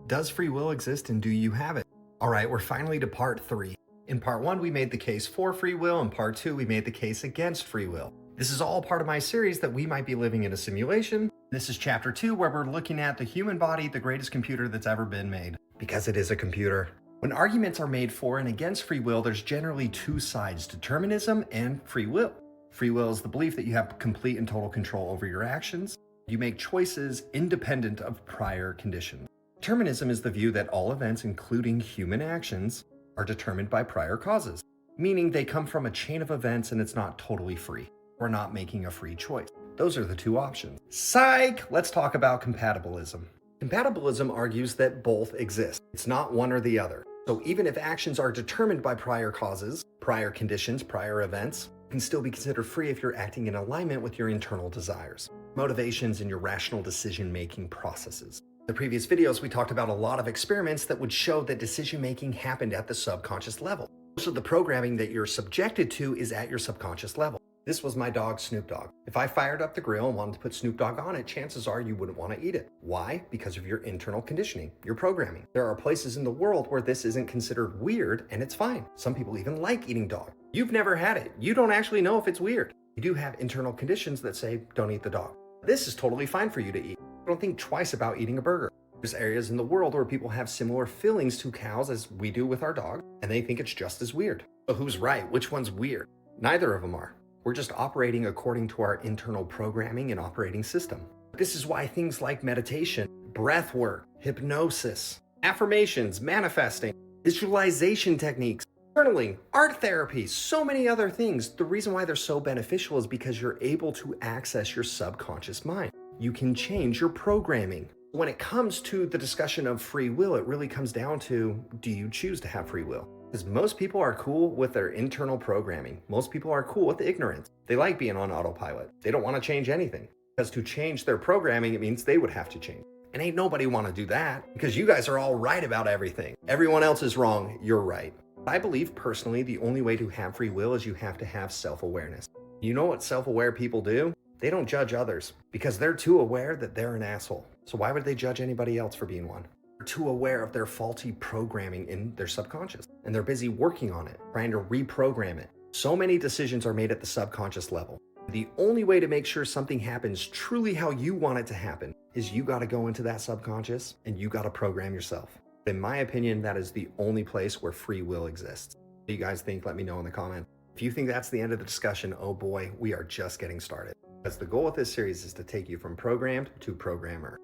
Does free will exist and do you have it? All right, we're finally to part 3. In part 1, we made the case for free will. In part 2, we made the case against free will. This is all part of my series that we might be living in a simulation. This is chapter 2, where we're looking at the human body, the greatest computer that's ever been made. Because it is a computer. When arguments are made for and against free will, there's generally two sides: determinism and free will. Free will is the belief that you have complete and total control over your actions. You make choices independent of prior conditions. Determinism is the view that all events, including human actions, are determined by prior causes, meaning they come from a chain of events and it's not totally free. We're not making a free choice. Those are the two options. Psych! Let's talk about compatibilism. Compatibilism argues that both exist. It's not one or the other. So even if actions are determined by prior causes, prior conditions, prior events, you can still be considered free if you're acting in alignment with your internal desires, motivations, and your rational decision-making processes. In the previous videos, we talked about a lot of experiments that would show that decision-making happened at the subconscious level. Most of the programming that you're subjected to is at your subconscious level. This was my dog, Snoop Dogg. If I fired up the grill and wanted to put Snoop Dogg on it, chances are you wouldn't want to eat it. Why? Because of your internal conditioning, your programming. There are places in the world where this isn't considered weird, and it's fine. Some people even like eating dog. You've never had it. You don't actually know if it's weird. You do have internal conditions that say, don't eat the dog. This is totally fine for you to eat. Don't think twice about eating a burger. There's areas in the world where people have similar feelings to cows as we do with our dog, and they think it's just as weird. But who's right? Which one's weird? Neither of them are. We're just operating according to our internal programming and operating system. This is why things like meditation, breath work, hypnosis, affirmations, manifesting, visualization techniques, journaling, art therapy, so many other things. The reason why they're so beneficial is because you're able to access your subconscious mind. You can change your programming. When it comes to the discussion of free will, it really comes down to, do you choose to have free will? Because most people are cool with their internal programming. Most people are cool with ignorance. They like being on autopilot. They don't want to change anything. Because to change their programming, it means they would have to change. And ain't nobody want to do that, because you guys are all right about everything. Everyone else is wrong, you're right. I believe personally the only way to have free will is you have to have self-awareness. You know what self-aware people do? They don't judge others because they're too aware that they're an asshole. So why would they judge anybody else for being one? They're too aware of their faulty programming in their subconscious, and they're busy working on it, trying to reprogram it. So many decisions are made at the subconscious level. The only way to make sure something happens truly how you want it to happen is you got to go into that subconscious and you got to program yourself. In my opinion, that is the only place where free will exists. What do you guys think? Let me know in the comments. If you think that's the end of the discussion, oh boy, we are just getting started. Because the goal of this series is to take you from programmed to programmer.